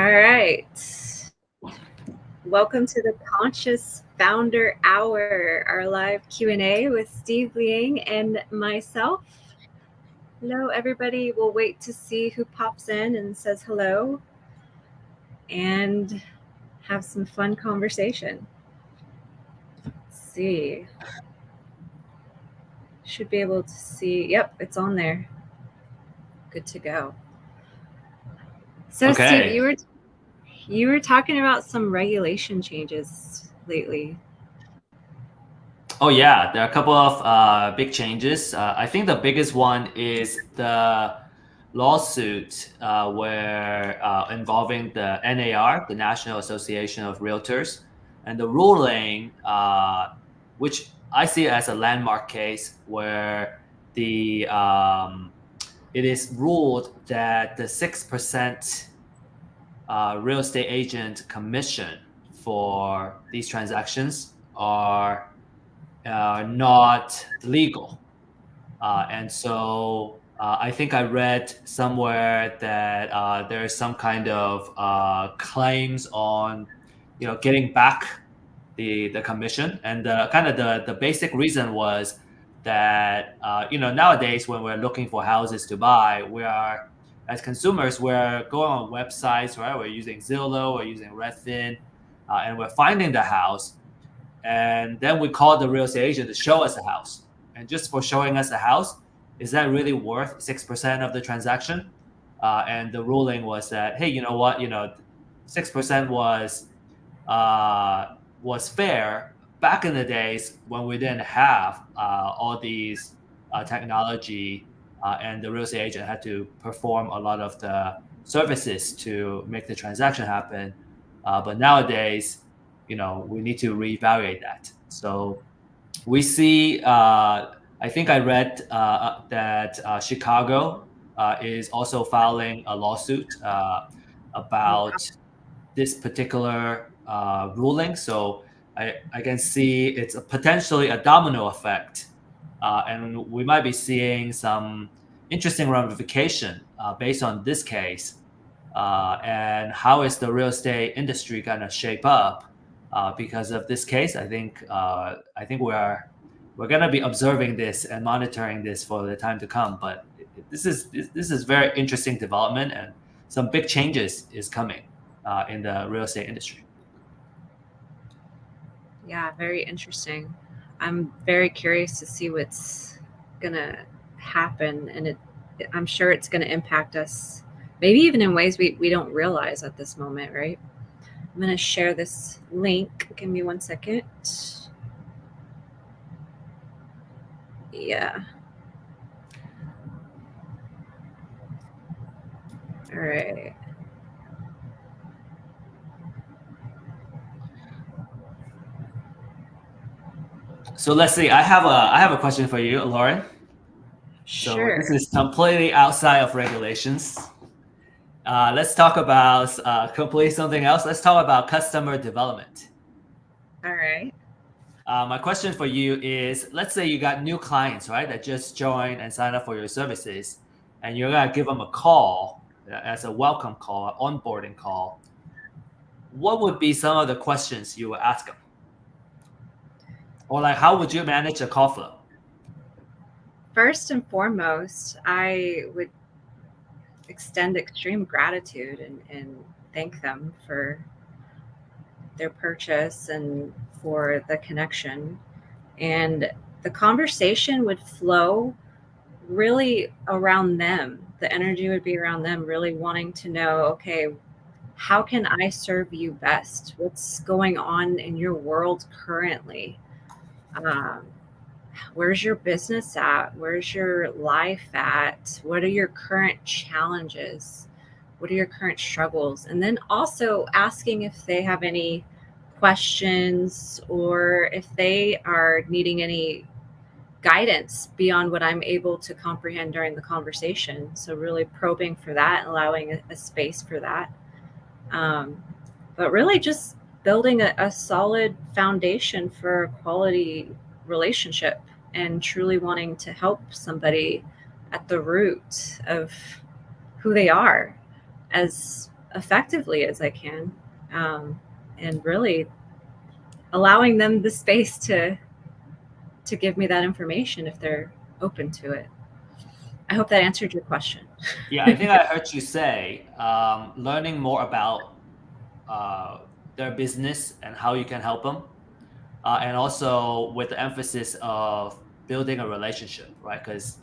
All right. Welcome to the Conscious Founder Hour, our live Q&A with Steve Liang and myself. Hello, everybody. We'll wait to see who pops in and says hello and have some fun conversation. Let's see. Should be able to see. Yep, it's on there. Good to go. So, Okay. Steve, you were talking about some regulation changes lately. Oh yeah, there are a couple of big changes. I think the biggest one is the lawsuit where involving the NAR, the National Association of Realtors, and the ruling, which I see as a landmark case where the it is ruled that the 6% real estate agent commission for these transactions are not legal. And so I think I read somewhere that there is some kind of claims on, getting back the commission. And the basic reason was that, nowadays when we're looking for houses to buy, as consumers, we're going on websites, right? We're using Zillow, we're using Redfin, and we're finding the house. And then we call the real estate agent to show us the house. And just for showing us the house, is that really worth 6% of the transaction? And the ruling was that, hey, you know what? 6% was fair back in the days when we didn't have all these technology, and the real estate agent had to perform a lot of the services to make the transaction happen. But nowadays, we need to reevaluate that. So we see, I think I read that Chicago is also filing a lawsuit about this particular ruling. So I can see it's potentially a domino effect. And we might be seeing some interesting ramification based on this case. And how is the real estate industry going to shape up because of this case? I think we're going to be observing this and monitoring this for the time to come. But this is very interesting development, and some big changes is coming in the real estate industry. Yeah, very interesting. I'm very curious to see what's gonna happen, and I'm sure it's gonna impact us, maybe even in ways we don't realize at this moment, right? I'm gonna share this link. Give me 1 second. Yeah. All right. So let's see. I have a question for you, Lauren. So Sure. this is completely outside of regulations. Let's talk about completely something else. Let's talk about customer development. All right. My question for you is, let's say you got new clients, right, that just joined and signed up for your services, and you're going to give them a call as a welcome call, an onboarding call. What would be some of the questions you would ask them? Or like, how would you manage a call flow? First and foremost, I would extend extreme gratitude and thank them for their purchase and for the connection. And the conversation would flow really around them. The energy would be around them, really wanting to know, okay, how can I serve you best? What's going on in your world currently? Where's your business at? Where's your life at? What are your current challenges? What are your current struggles? And then also asking if they have any questions or if they are needing any guidance beyond what I'm able to comprehend during the conversation. So really probing for that, allowing a space for that. But really just building a solid foundation for a quality relationship and truly wanting to help somebody at the root of who they are as effectively as I can, and really allowing them the space to give me that information if they're open to it. I hope that answered your question. Yeah, I think I heard you say learning more about uh, their business and how you can help them, and also with the emphasis of building a relationship, right? Because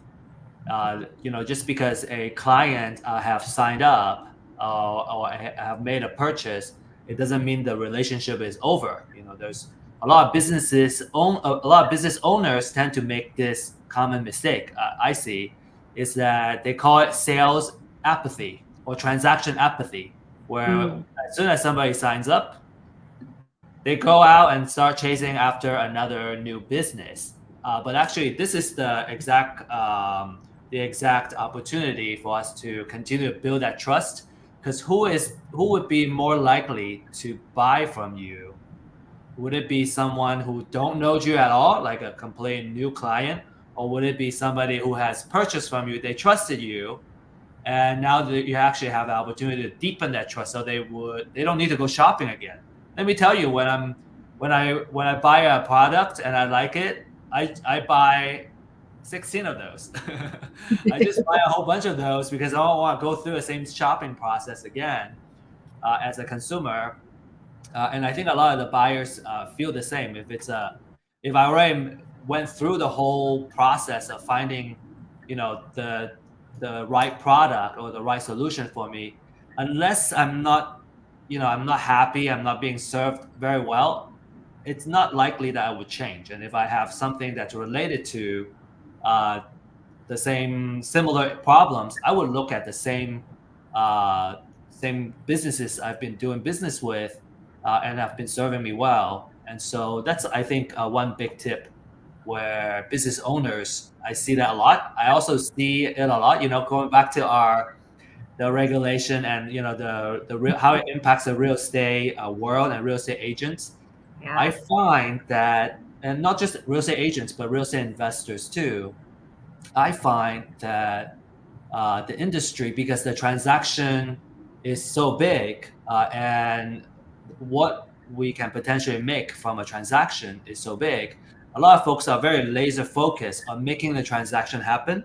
just because a client have signed up or have made a purchase, it doesn't mean the relationship is over. There's a lot of business owners tend to make this common mistake. I see is that they call it sales apathy or transaction apathy, where Mm, as soon as somebody signs up, they go out and start chasing after another new business. But actually, this is the exact opportunity for us to continue to build that trust. Because who would be more likely to buy from you? Would it be someone who don't know you at all, like a complete new client, or would it be somebody who has purchased from you, they trusted you, and now that you actually have the opportunity to deepen that trust, so they don't need to go shopping again. Let me tell you, when I buy a product and I like it, I buy 16 of those. I just buy a whole bunch of those because I don't want to go through the same shopping process again as a consumer. And I think a lot of the buyers feel the same. If I already went through the whole process of finding, the right product or the right solution for me, unless I'm not happy, I'm not being served very well, it's not likely that I would change. And if I have something that's related to uh, the similar problems, I would look at the same businesses I've been doing business with, and have been serving me well. And so that's, I think, one big tip where business owners, I see that a lot. I also see it a lot, going back to the regulation and how it impacts the real estate world and real estate agents. I yeah. find that, and not just real estate agents, but real estate investors too. I find that the industry, because the transaction is so big, and what we can potentially make from a transaction is so big, a lot of folks are very laser focused on making the transaction happen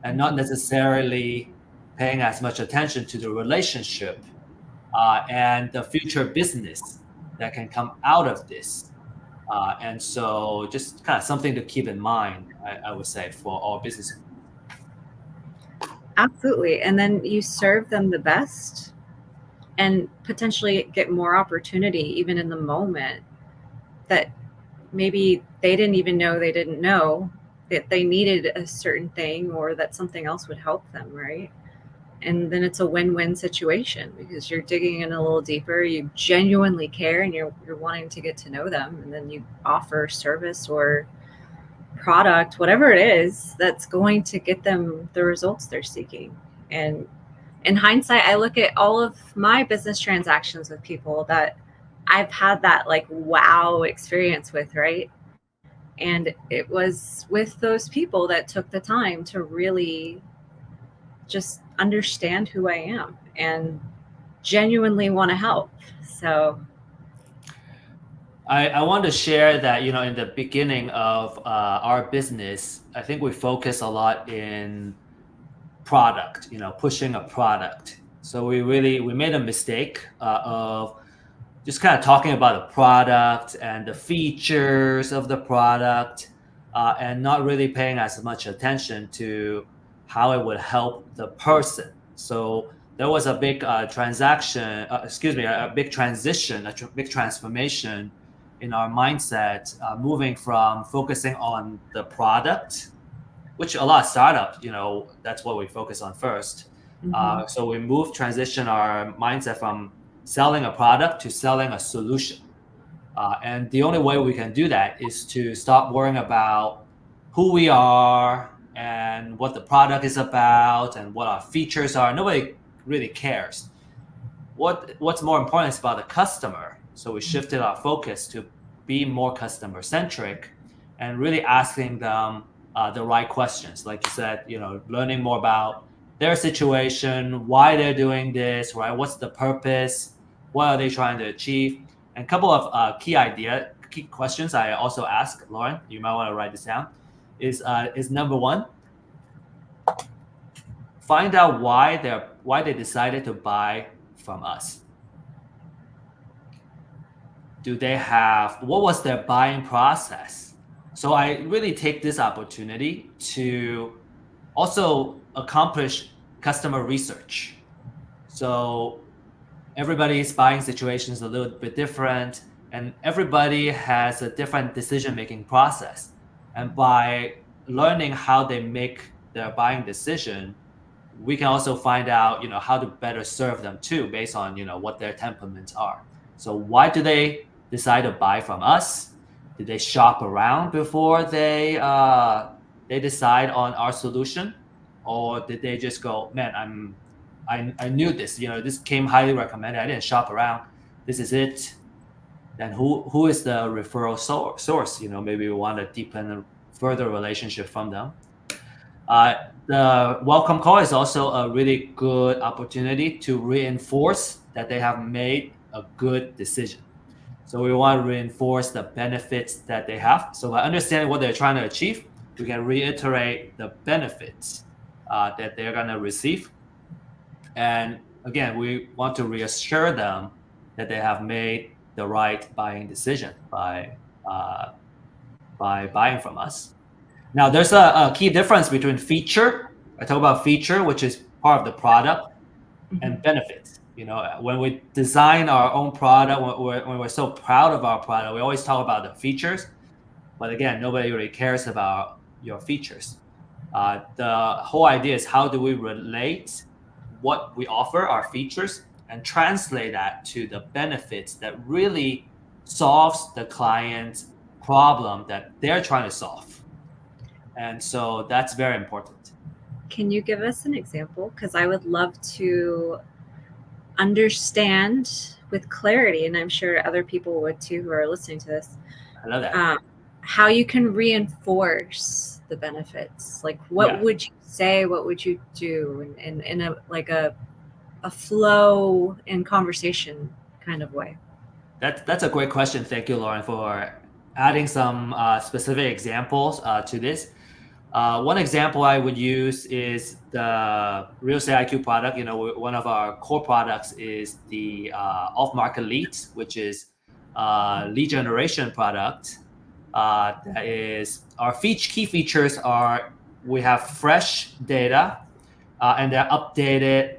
and not Mhm. necessarily paying as much attention to the relationship and the future business that can come out of this. And so just kind of something to keep in mind, I would say, for all business. Absolutely. And then you serve them the best and potentially get more opportunity even in the moment that maybe they didn't even know they didn't know that they needed a certain thing or that something else would help them, right? And then it's a win-win situation because you're digging in a little deeper, you genuinely care, and you're wanting to get to know them, and then you offer service or product, whatever it is, that's going to get them the results they're seeking. And in hindsight, I look at all of my business transactions with people that I've had that like wow experience with, right? And it was with those people that took the time to really just understand who I am and genuinely want to help. So, I want to share that, in the beginning of our business, I think we focus a lot in product, pushing a product. So we made a mistake of just kind of talking about the product and the features of the product, and not really paying as much attention to how it would help the person. So there was a big a big transition, big transformation in our mindset, moving from focusing on the product, which a lot of startups, that's what we focus on first. mhm. So we transition our mindset from selling a product to selling a solution. And the only way we can do that is to stop worrying about who we are and what the product is about and what our features are. Nobody really cares. What's more important is about the customer. So we shifted our focus to be more customer centric and really asking them the right questions. Like you said, learning more about their situation, why they're doing this, right? What's the purpose? What are they trying to achieve? And a couple of key questions I also ask Lauren. You might want to write this down. Is number one, find out why they decided to buy from us. Do they have what was their buying process? So I really take this opportunity to also accomplish customer research. So everybody's buying situation is a little bit different, and everybody has a different decision-making process. And by learning how they make their buying decision, we can also find out, how to better serve them too, based on, what their temperaments are. So why do they decide to buy from us? Did they shop around before they decide on our solution, or did they just go, man, I knew this, this came highly recommended. I didn't shop around. This is it. Then who is the referral source? Maybe we want to deepen a further relationship from them. The welcome call is also a really good opportunity to reinforce that they have made a good decision. So we want to reinforce the benefits that they have. So by understanding what they're trying to achieve, we can reiterate the benefits that they're going to receive. And again, we want to reassure them that they have made the right buying decision by buying from us. Now, there's a key difference between feature. I talk about feature, which is part of the product, and benefits. When we design our own product, when we're so proud of our product, we always talk about the features. But again, nobody really cares about your features. The whole idea is how do we relate what we offer, our features, and translate that to the benefits that really solves the client's problem that they're trying to solve. And so that's very important. Can you give us an example? Because I would love to understand with clarity, and I'm sure other people would too who are listening to this. I love that. How you can reinforce the benefits. Like, what would you say? What would you do in a flow in conversation kind of way? That's a great question. Thank you, Lauren, for adding some specific examples to this. One example I would use is the Real Estate IQ product. One of our core products is the off-market leads, which is lead generation product. That is our key features are we have fresh data and they're updated.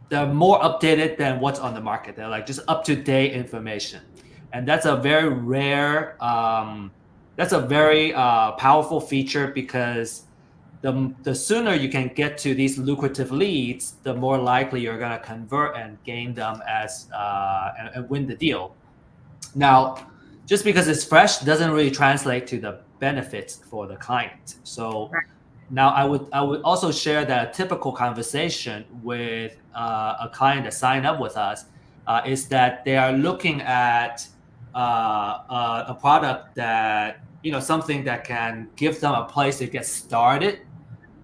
They're more updated than what's on the market. They're like just up-to-date information. And that's a very rare, powerful feature because the sooner you can get to these lucrative leads, the more likely you're going to convert and gain them and win the deal. Now, just because it's fresh doesn't really translate to the benefits for the client. So now I would also share that a typical conversation with a client that signed up with us is that they are looking at a product that, something that can give them a place to get started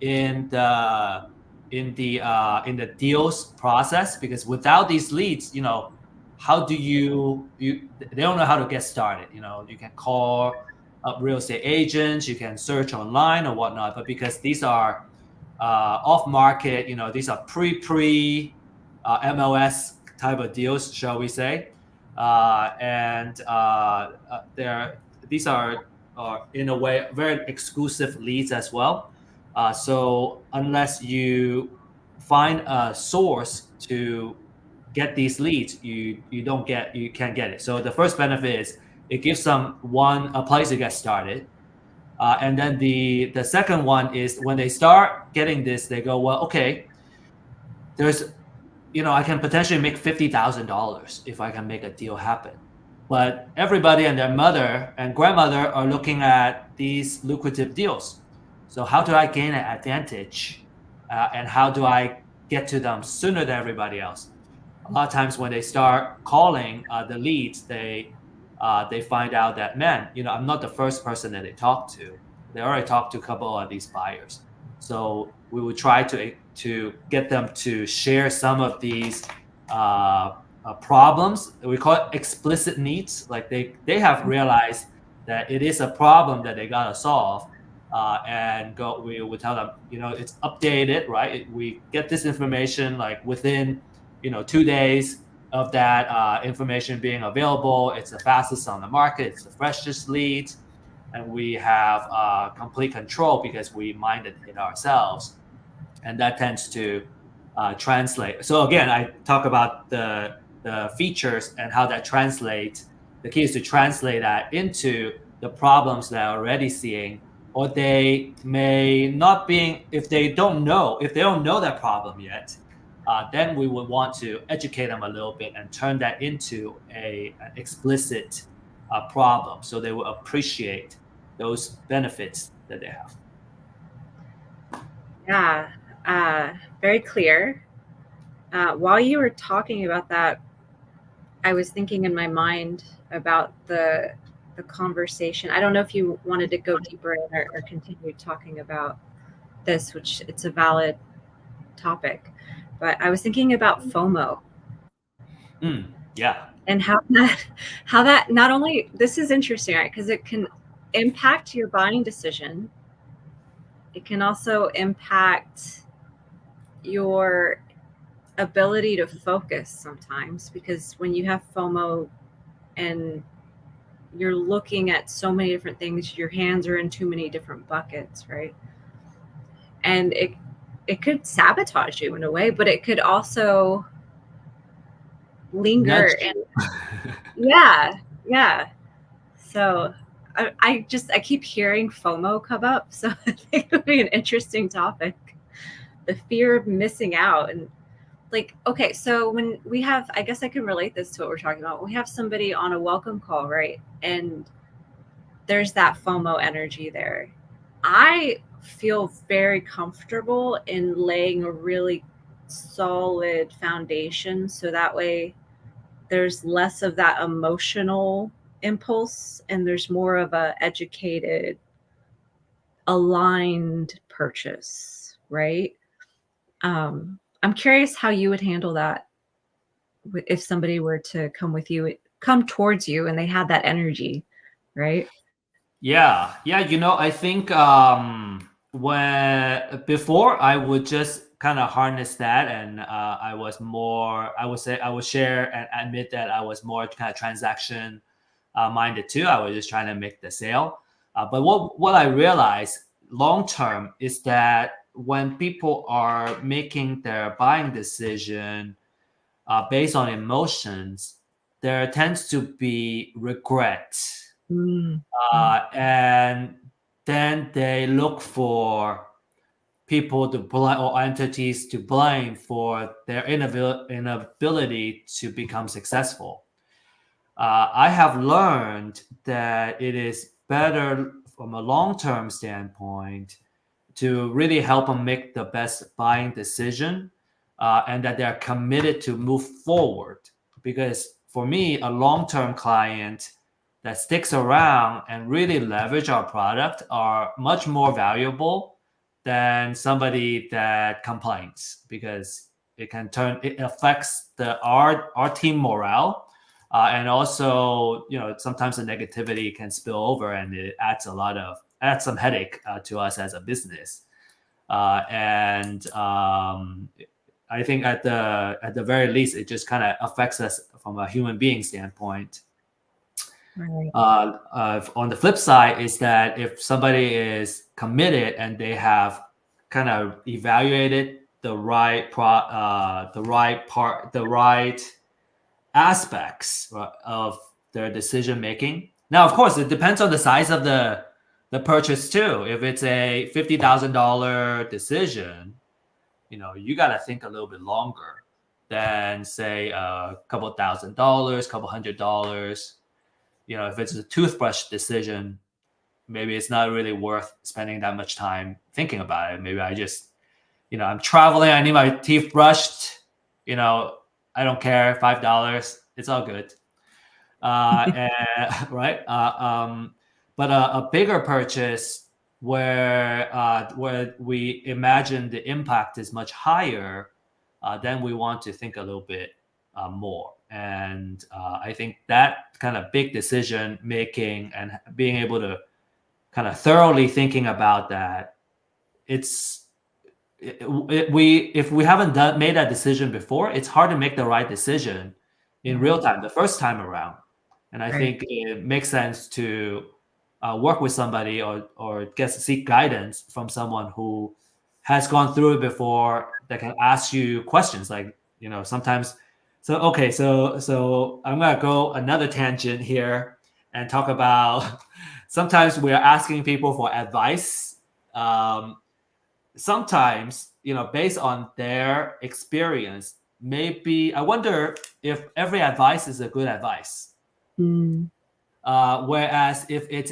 in the deals process, because without these leads, how do they don't know how to get started. You can call up real estate agents, you can search online or whatnot, but because these are off market, these are pre MLS type of deals, shall we say, and these are in a way very exclusive leads as well. So unless you find a source to get these leads, you can't get it. So the first benefit is it gives them a place to get started. And then the second one is when they start getting this, they go, well, okay, I can potentially make $50,000 if I can make a deal happen. But everybody and their mother and grandmother are looking at these lucrative deals. So how do I gain an advantage? And how do I get to them sooner than everybody else? A lot of times when they start calling the leads, they find out that, man, I'm not the first person that they talk to. They already talked to a couple of these buyers. So we would try to get them to share some of these problems. We call it explicit needs. Like they have realized that it is a problem that they gotta solve, and we would tell them, it's updated, right? We get this information like within 2 days of that information being available. It's the fastest on the market. It's the freshest leads, and we have complete control because we minded it ourselves, and that tends to translate. So again, I talk about the features and how that translates. The key is to translate that into the problems that are already seeing, or they may not being, if they don't know that problem yet, then we would want to educate them a little bit and turn that into an explicit problem, so they will appreciate those benefits that they have. Yeah, very clear. While you were talking about that, I was thinking in my mind about the conversation. I don't know if you wanted to go deeper in or continue talking about this, which it's a valid topic, but I was thinking about FOMO. Yeah. And how that not only, this is interesting, right? Because it can impact your buying decision. It can also impact your ability to focus sometimes, because when you have FOMO and you're looking at so many different things, your hands are in too many different buckets, right? And it could sabotage you in a way, but it could also linger. Nudge. And yeah. So I keep hearing FOMO come up, so I think it would be an interesting topic. The fear of missing out. And like, okay, so when we have, I guess I can relate this to what we're talking about. We have somebody on a welcome call, right? And there's that FOMO energy there. I feel very comfortable in laying a really solid foundation, so that way there's less of that emotional impulse and there's more of a educated, aligned purchase, right? I'm curious how you would handle that if somebody were to come towards you and they had that energy, right? Yeah, I think when before I would just kind of harness that, and I was more, I would say, I would share and admit that I was more kind of transaction minded too. I was just trying to make the sale. But what I realized long term is that when people are making their buying decision based on emotions, there tends to be regret, Mm. and then they look for people to blame or entities to blame for their inability to become successful. I have learned that it is better from a long-term standpoint to really help them make the best buying decision, and that they're committed to move forward. Because for me, a long-term client that sticks around and really leverage our product are much more valuable than somebody that complains, because it affects our team morale, and also sometimes the negativity can spill over and it adds some headache to us as a business. And I think at the very least, it just kind of affects us from a human being standpoint. Right. On the flip side is that if somebody is committed and they have kind of evaluated the right aspects of their decision making. Now, of course, it depends on the size of the purchase too. If it's a $50,000 decision, you got to think a little bit longer than say a couple $1,000, couple $100. If it's a toothbrush decision, maybe it's not really worth spending that much time thinking about it. Maybe I just, I'm traveling, I need my teeth brushed, I don't care, $5, it's all good. And, right? But a bigger purchase, where we imagine the impact is much higher, then we want to think a little bit more. And I think that kind of big decision making and being able to kind of thoroughly thinking about that, if we haven't made that decision before, it's hard to make the right decision in Yeah. real time the first time around. And I Right. think it makes sense to work with somebody or seek guidance from someone who has gone through it before, that can ask you questions like, sometimes. So okay, so I'm gonna go another tangent here and talk about sometimes we're asking people for advice. Sometimes, based on their experience, maybe I wonder if every advice is a good advice. Mm. Whereas if it's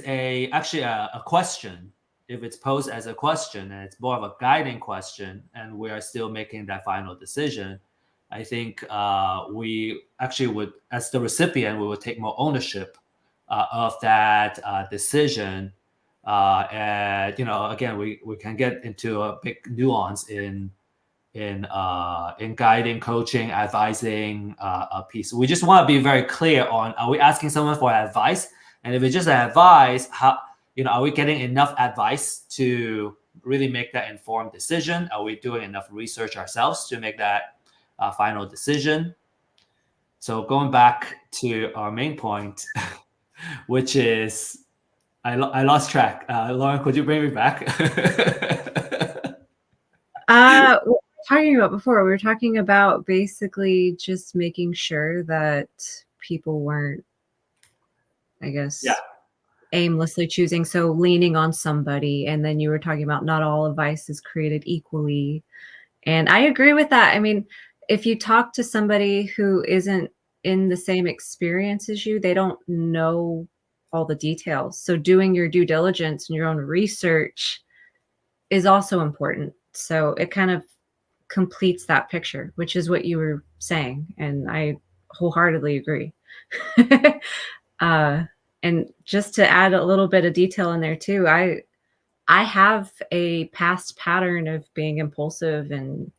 actually a question, if it's posed as a question and it's more of a guiding question, and we are still making that final decision, I think we actually would, as the recipient, we would take more ownership of that decision. And again, we can get into a big nuance in guiding, coaching, advising a piece. We just want to be very clear on: are we asking someone for advice? And if it's just an advice, how are we getting enough advice to really make that informed decision? Are we doing enough research ourselves to make that final decision? So going back to our main point, which is I lost track. Lauren, could you bring me back? What were we talking about before? We were talking about basically just making sure that people weren't, I Yeah. guess, aimlessly choosing. So leaning on somebody. And then you were talking about not all advice is created equally. And I agree with that. I mean, if you talk to somebody who isn't in the same experience as you, they don't know all the details. So doing your due diligence and your own research is also important. So it kind of completes that picture, which is what you were saying. And I wholeheartedly agree. uh, and just to add a little bit of detail in there too, I have a past pattern of being impulsive and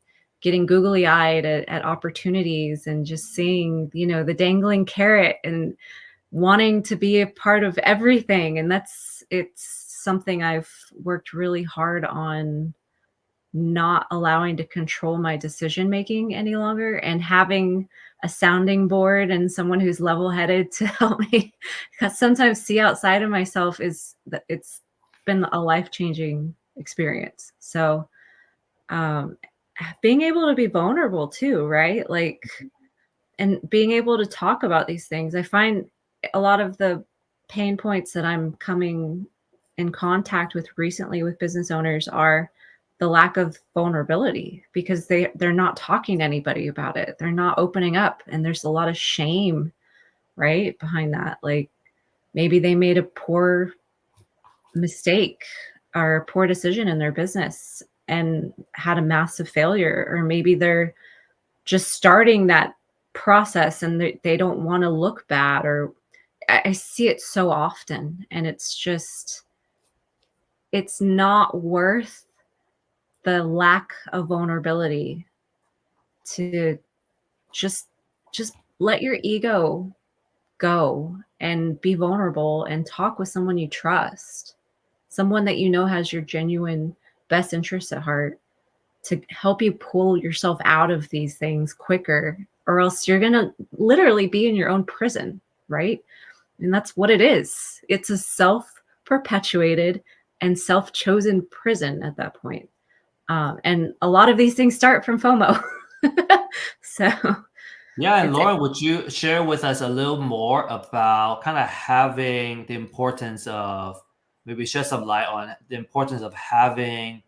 getting googly eyed at opportunities and just seeing, the dangling carrot and wanting to be a part of everything. And it's something I've worked really hard on not allowing to control my decision making any longer, and having a sounding board and someone who's level headed to help me, because sometimes see outside of myself is that it's been a life changing experience. So, um, being able to be vulnerable too, right? Like, and being able to talk about these things. I find a lot of the pain points that I'm coming in contact with recently with business owners are the lack of vulnerability, because they're not talking to anybody about it. They're not opening up, and there's a lot of shame, right, behind that. Like, maybe they made a poor mistake or a poor decision in their business and had a massive failure, or maybe they're just starting that process and they don't want to look bad, or I see it so often, and it's not worth the lack of vulnerability to just just let your ego go and be vulnerable and talk with someone you trust, someone that has your genuine best interests at heart, to help you pull yourself out of these things quicker, or else you're going to literally be in your own prison, right? And that's what it is. It's a self-perpetuated and self-chosen prison at that point. And a lot of these things start from FOMO. So Yeah, and it's Lauren, would you share with us a little more about kind of having the importance of, maybe shed some light on the importance of having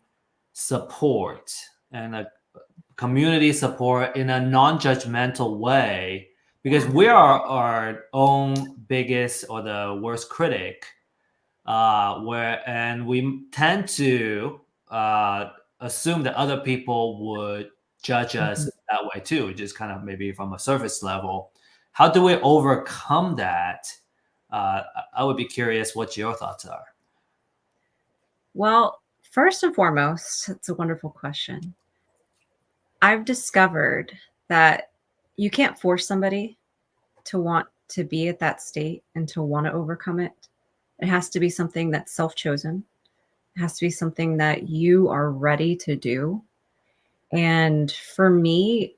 support and a community support in a non-judgmental way, because we are our own biggest or the worst critic, and we tend to assume that other people would judge Mhm. us that way too, just kind of maybe from a surface level. How do we overcome that? I would be curious what your thoughts are. Well, first and foremost, it's a wonderful question. I've discovered that you can't force somebody to want to be at that state and to want to overcome it. It has to be something that's self chosen. It has to be something that you are ready to do. And for me,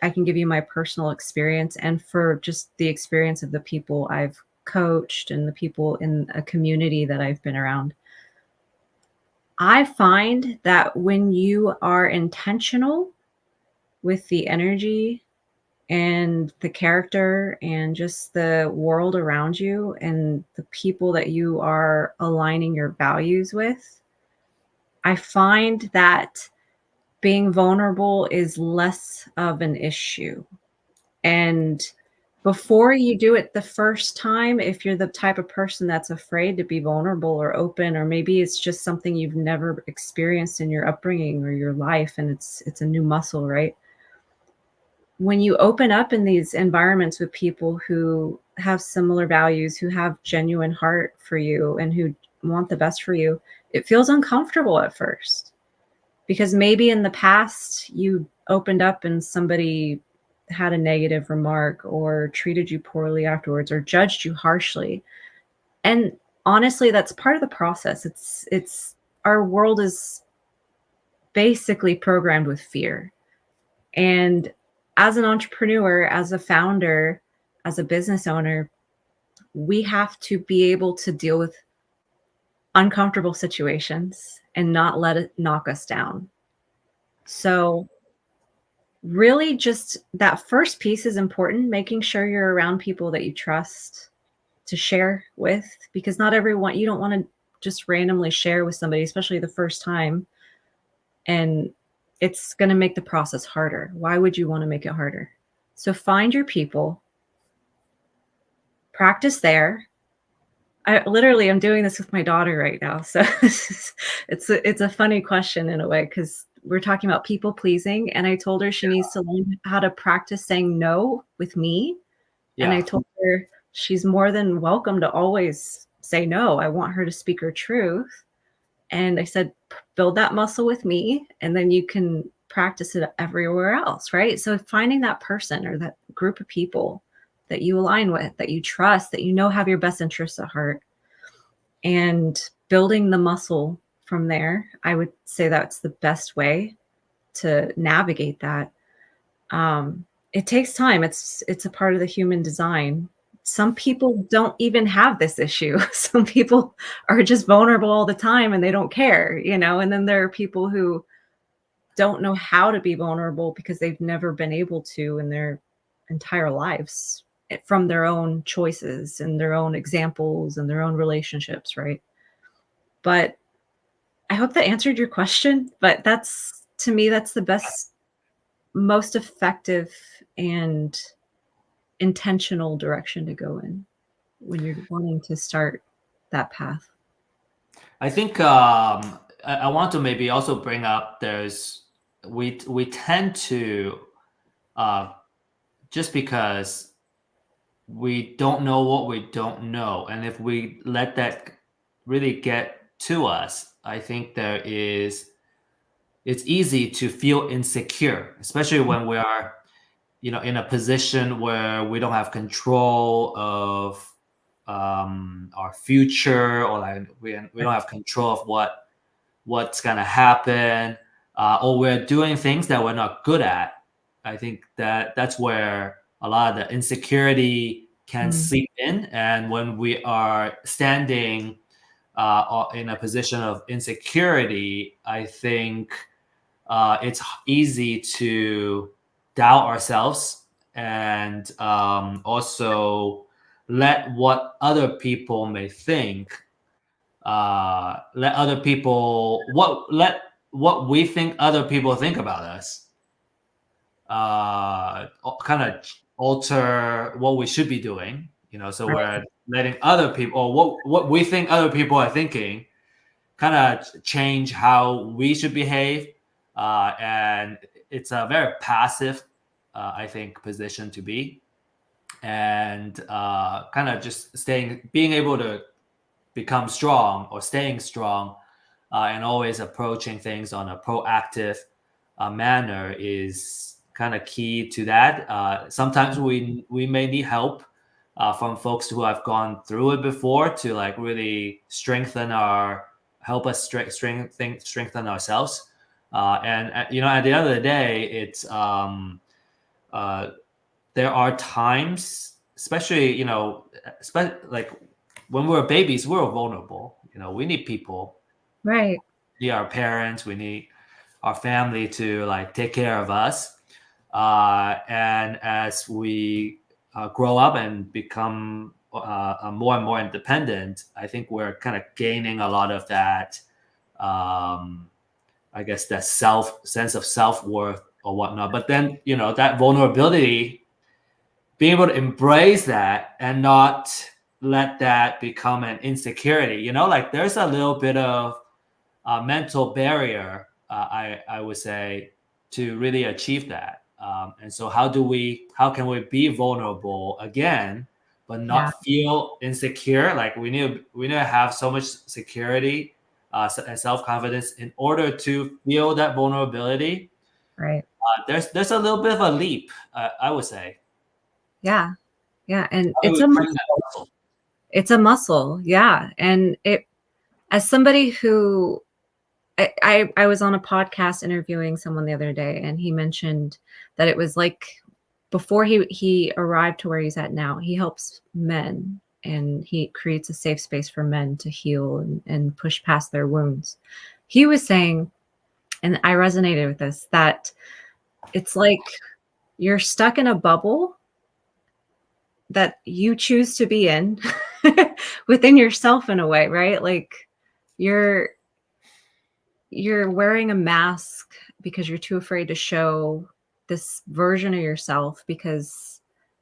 I can give you my personal experience and for just the experience of the people I've coached and the people in a community that I've been around. I find that when you are intentional with the energy and the character and just the world around you and the people that you are aligning your values with, I find that being vulnerable is less of an issue. And before you do it the first time, if you're the type of person that's afraid to be vulnerable or open, or maybe it's just something you've never experienced in your upbringing or your life, and it's a new muscle, right? When you open up in these environments with people who have similar values, who have genuine heart for you and who want the best for you, it feels uncomfortable at first because maybe in the past you opened up and somebody had a negative remark or treated you poorly afterwards or judged you harshly. And honestly, that's part of the process. It's our world is basically programmed with fear. And as an entrepreneur, as a founder, as a business owner, we have to be able to deal with uncomfortable situations and not let it knock us down. So, really, just that first piece is important, making sure you're around people that you trust to share with, because not everyone, you don't want to just randomly share with somebody, especially the first time. And it's going to make the process harder. Why would you want to make it harder? So, find your people, practice there. I literally am doing this with my daughter right now. So it's a funny question in a way because we're talking about people pleasing, and I told her she needs to learn how to practice saying no with me. And I Yeah. told her she's more than welcome to always say no. I want her to speak her truth. And I said, build that muscle with me, and then you can practice it everywhere else, right? So finding that person or that group of people that you align with, that you trust, that you know have your best interests at heart, and building the muscle from there, I would say that's the best way to navigate that. It takes time. It's a part of the human design. Some people don't even have this issue. Some people are just vulnerable all the time and they don't care, and then there are people who don't know how to be vulnerable because they've never been able to in their entire lives from their own choices and their own examples and their own relationships, right? But I hope that answered your question, but that's to me, that's the best, most effective and intentional direction to go in when you're wanting to start that path. I think I want to maybe also bring up we tend to uh, just because we don't know what we don't know, and if we let that really get to us, I think it's easy to feel insecure, especially when we are in a position where we don't have control of our future, or like we don't have control of what's gonna happen, or we're doing things that we're not good at. I think that's where a lot of the insecurity can Mm, seep in, and when we are standing in a position of insecurity, I think it's easy to doubt ourselves and also let what other people may think, let other people what we think other people think about us, kind of alter what we should be doing. So right. we're letting other people, or what we think other people are thinking, kind of change how we should behave. And it's a very passive, I think, position to be. And kind of just being able to become strong or staying strong and always approaching things on a proactive manner is kind of key to that. Sometimes we may need help from folks who have gone through it before to like really help us strengthen ourselves. And you know, at the end of the day, it's uh, there are times, especially you know, like when we're babies, we're vulnerable. You know, we need people, Right. we need our parents, we need our family to like take care of us. And as we grow up and become more and more independent, I think we're kind of gaining a lot of that. Um, I guess that sense of self worth or whatnot. But then you know that vulnerability, being able to embrace that and not let that become an insecurity. You know, like there's a little bit of mental barrier, I would say, to really achieve that. And so, how can we be vulnerable again, but Yeah. not feel insecure? Like we need to have so much security and self confidence in order to feel that vulnerability. Right. There's a little bit of a leap, I would say. Yeah. Yeah. And How do it's we a train that muscle. muscle? It's a muscle. Yeah. And it, as somebody who, I was on a podcast interviewing someone the other day, and he mentioned that it was like before he arrived to where he's at now, he helps men and he creates a safe space for men to heal and push past their wounds. He was saying, and I resonated with this, that it's like you're stuck in a bubble that you choose to be in within yourself in a way, right? Like you're you're wearing a mask because you're too afraid to show this version of yourself because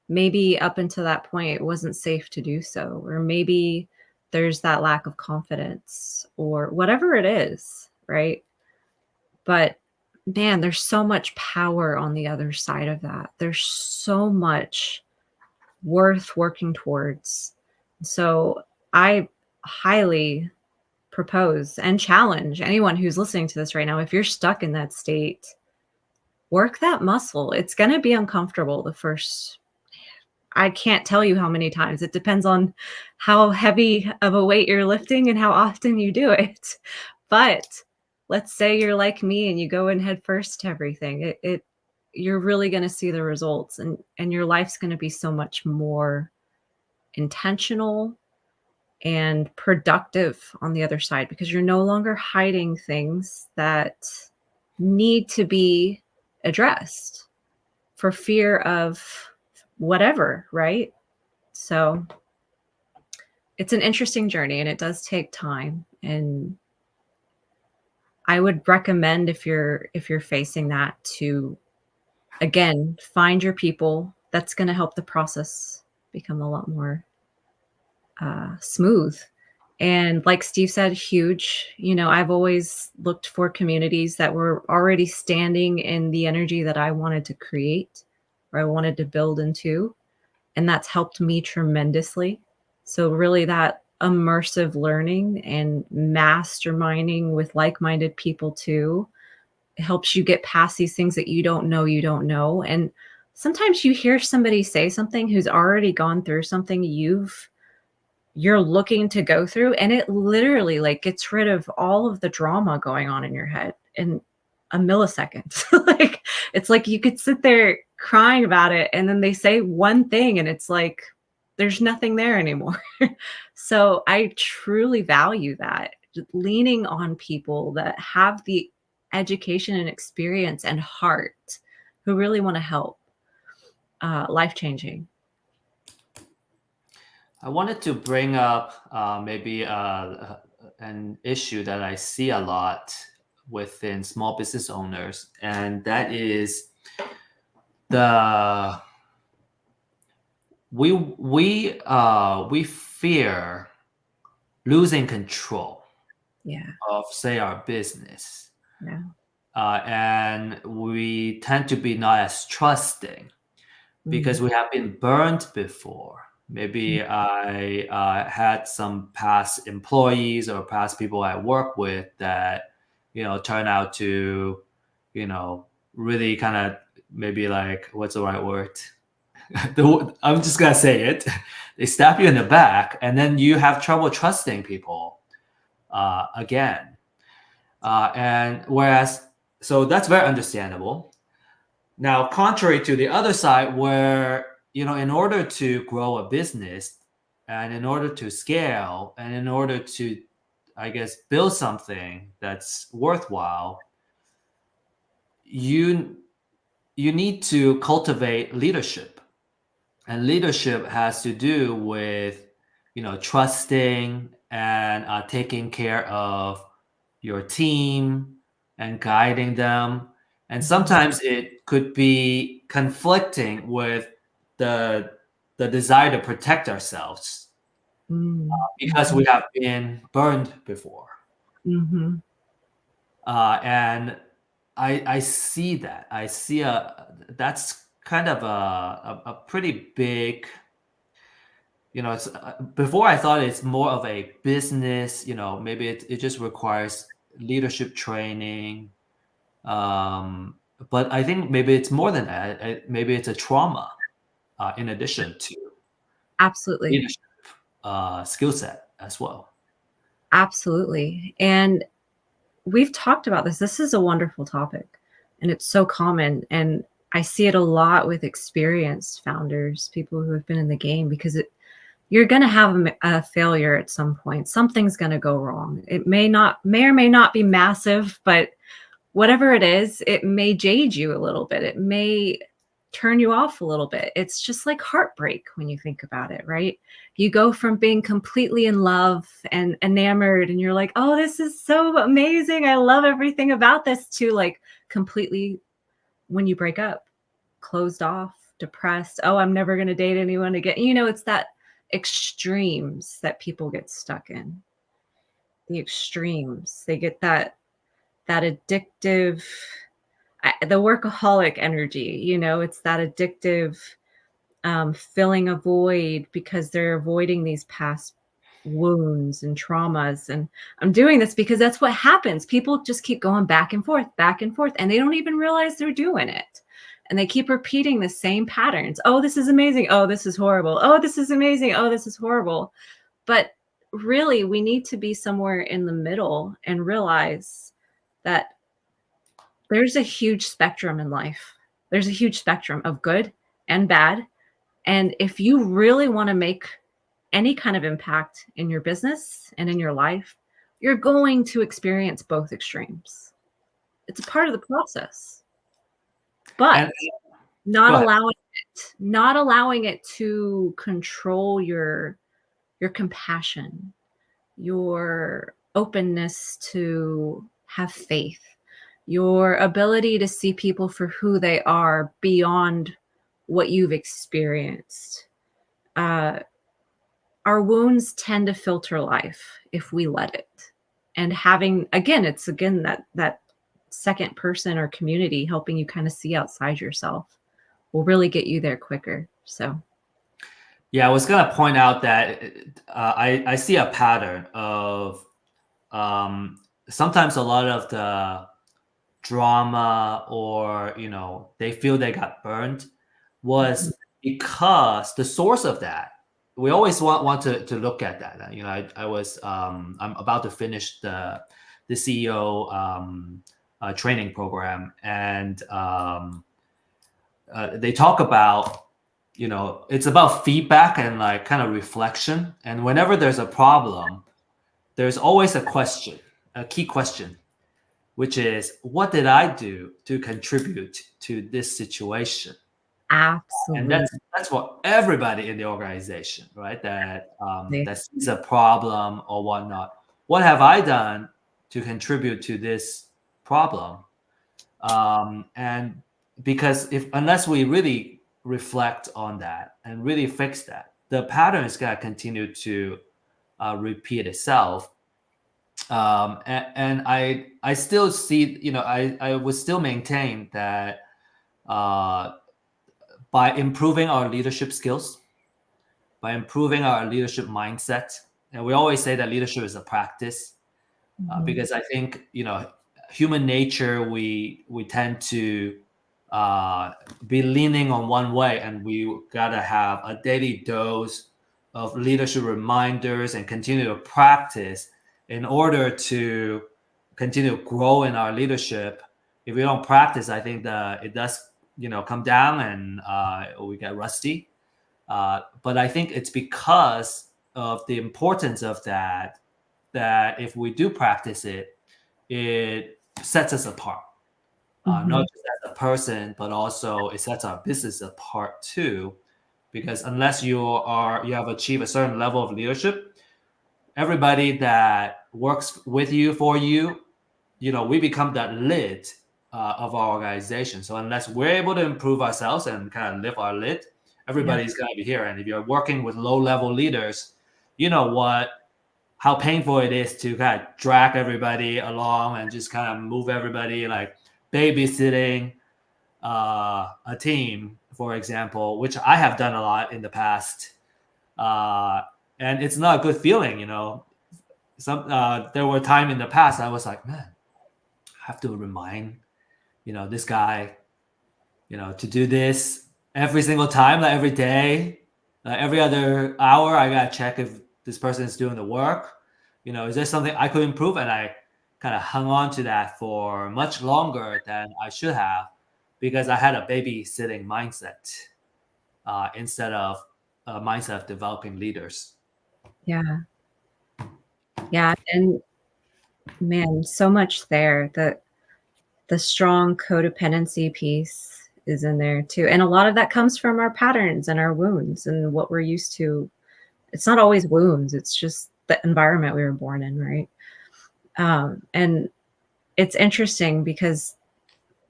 maybe up until that point it wasn't safe to do so, or maybe there's that lack of confidence or whatever it is, right? But man, there's so much power on the other side of that. There's so much worth working towards. So I highly propose and challenge anyone who's listening to this right now. If you're stuck in that state, work that muscle. It's going to be uncomfortable the first, I can't tell you how many times. It depends on how heavy of a weight you're lifting and how often you do it. But let's say you're like me and you go in head first to everything. You're really going to see the results, and your life's going to be so much more intentional and productive on the other side because you're no longer hiding things that need to be addressed for fear of whatever, right? So it's an interesting journey and it does take time. And I would recommend if you're facing that to again find your people. That's going to help the process become a lot more smooth. And like Steve said, huge. You know, I've always looked for communities that were already standing in the energy that I wanted to create or I wanted to build into. And that's helped me tremendously. So, really, that immersive learning and masterminding with like minded people too helps you get past these things that you don't know. And sometimes you hear somebody say something who's already gone through something you're looking to go through, and it literally like gets rid of all of the drama going on in your head in a millisecond. Like it's like you could sit there crying about it and then they say one thing and it's like there's nothing there anymore. So I truly value that, leaning on people that have the education and experience and heart who really want to help. Life changing. I wanted to bring up maybe an issue that I see a lot within small business owners, and that is the we fear losing control Yeah. of, say, our business, Yeah. and we tend to be not as trusting because Mm. we have been burned before. Maybe I had some past employees or past people I work with that, turn out to, really kind of maybe like, what's the right word? I'm just gonna say it. They stab you in the back, and then you have trouble trusting people again. And whereas, so that's very understandable. Now, contrary to the other side, where in order to grow a business, and in order to scale, and in order to, I guess, build something that's worthwhile, you need to cultivate leadership. And leadership has to do with trusting and taking care of your team and guiding them. And Mhm. sometimes it could be conflicting with the desire to protect ourselves Mm, because we mhm, have been burned before. mhm, And I see that. I see that's kind of a pretty big, it's before I thought it's more of a business, maybe it just requires leadership training. But I think maybe it's more than that. Maybe it's a trauma in addition to absolutely. leadership skill set as well. Absolutely. And we've talked about this. This is a wonderful topic, and it's so common. And I see it a lot with experienced founders, people who have been in the game, because you're going to have a failure at some point. Something's going to go wrong. It may or may not be massive, but whatever it is, it may jade you a little bit. It may turn you off a little bit. It's just like heartbreak when you think about it, right? You go from being completely in love and enamored, and you're like, oh, this is so amazing. I love everything about this, to like completely, when you break up, closed off, depressed. Oh, I'm never going to date anyone again. It's that extremes that people get stuck in. The extremes. They get that addictive, the workaholic energy, it's that addictive, filling a void because they're avoiding these past wounds and traumas. And I'm doing this because that's what happens. People just keep going back and forth, and they don't even realize they're doing it. And they keep repeating the same patterns. Oh, this is amazing. Oh, this is horrible. Oh, this is amazing. Oh, this is horrible. But really, we need to be somewhere in the middle and realize that there's a huge spectrum in life. There's a huge spectrum of good and bad. And if you really want to make any kind of impact in your business and in your life, you're going to experience both extremes. It's a part of the process, but And not go ahead. allowing not allowing it to control your compassion, your openness to have faith, your ability to see people for who they are beyond what you've experienced. Uh, our wounds tend to filter life if we let it. And having, again, it's again that second person or community helping you kind of see outside yourself will really get you there quicker. So, Yeah, I was gonna point out that I see a pattern of um, sometimes a lot of the drama, or they feel they got burned, mhm, was because the source of that, we always want to look at that. I'm about to finish the CEO training program, and they talk about, it's about feedback and like kind of reflection. And whenever there's a problem, there's always a key question, which is, what did I do to contribute to this situation? And absolutely. that's for everybody in the organization, right? That sees a problem or whatnot. What have I done to contribute to this problem? And because if unless we really reflect on that and really fix that, the pattern is going to continue to repeat itself. And I still see, I would still maintain that uh, by improving our leadership skills, by improving our leadership mindset. And we always say that leadership is a practice, Mhm. because I think, human nature, we tend to be leaning on one way, and we gotta have a daily dose of leadership reminders and continue to practice in order to continue to grow in our leadership. If we don't practice, I think that it does, come down, and we get rusty. But I think it's because of the importance of that if we do practice it, it sets us apart, not Mhm. just as a person, but also it sets our business apart too. Because unless you have achieved a certain level of leadership, everybody that works with you, for you, we become that lid of our organization. So unless we're able to improve ourselves and kind of lift our lid, Yeah. everybody's going to be here. And if you're working with low level leaders, you know what how painful it is to kind of drag everybody along and just kind of move everybody, like babysitting a team, for example, which I have done a lot in the past. Uh, and it's not a good feeling. There were time in the past I was like, man, I have to remind, this guy, to do this every single time, like every day, every other hour. I gotta check if this person is doing the work. Is there something I could improve? And I kind of hung on to that for much longer than I should have, because I had a babysitting mindset instead of a mindset of developing leaders. Yeah. Yeah. And man, so much there. The strong codependency piece is in there too. And a lot of that comes from our patterns and our wounds and what we're used to. It's not always wounds, it's just the environment we were born in, right? And it's interesting because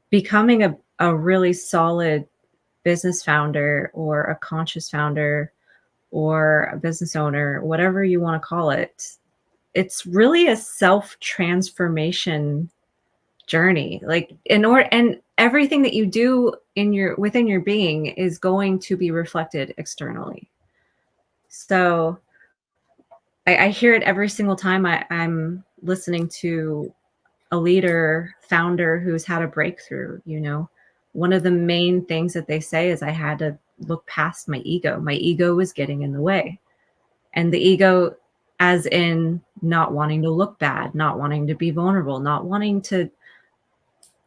becoming a really solid business founder or a conscious founder or a business owner, whatever you want to call it, it's really a self transformation journey. Like in order, and everything that you do in your within your being is going to be reflected externally. So I hear it every single time I'm listening to a leader, founder who's had a breakthrough. One of the main things that they say is I had to look past my ego. My ego was getting in the way. And the ego, as in not wanting to look bad, not wanting to be vulnerable, not wanting to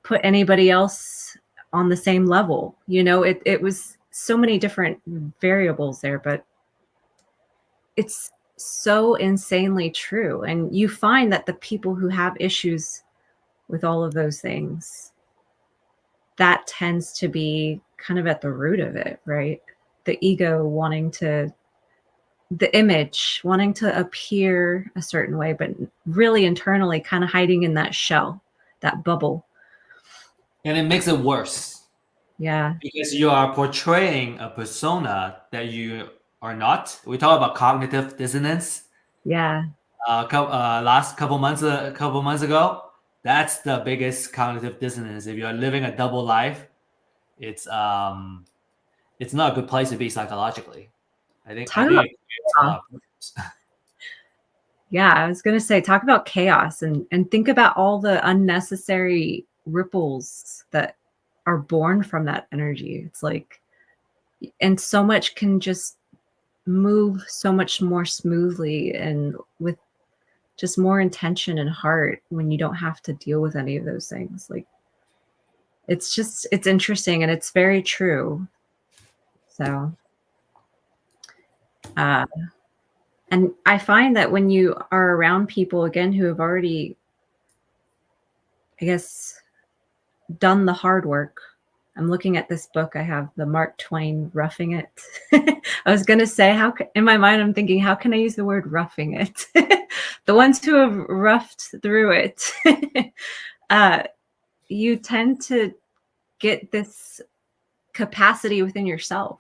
put anybody else on the same level. It was so many different variables there, but it's so insanely true. And you find that the people who have issues with all of those things, that tends to be kind of at the root of it, right? The ego wanting to, the image wanting to appear a certain way, but really internally kind of hiding in that shell, that bubble. And it makes it worse, Yeah. because you are portraying a persona that you are not. We talk about cognitive dissonance Yeah. last couple months ago. That's the biggest cognitive dissonance. If you're living a double life, it's it's not a good place to be psychologically. I Talk about think it creates a chaos. lot of problems. Yeah, I was going to say, talk about chaos and think about all the unnecessary ripples that are born from that energy. It's like, and so much can just move so much more smoothly and with just more intention and heart when you don't have to deal with any of those things. Like, it's interesting and it's very true. So, uh, and I find that when you are around people again who have already, I guess, done the hard work. I'm looking at this book. I have the Mark Twain Roughing It. I was going to say, in my mind, I'm thinking, how can I use the word roughing it? The ones who have roughed through it, you tend to get this capacity within yourself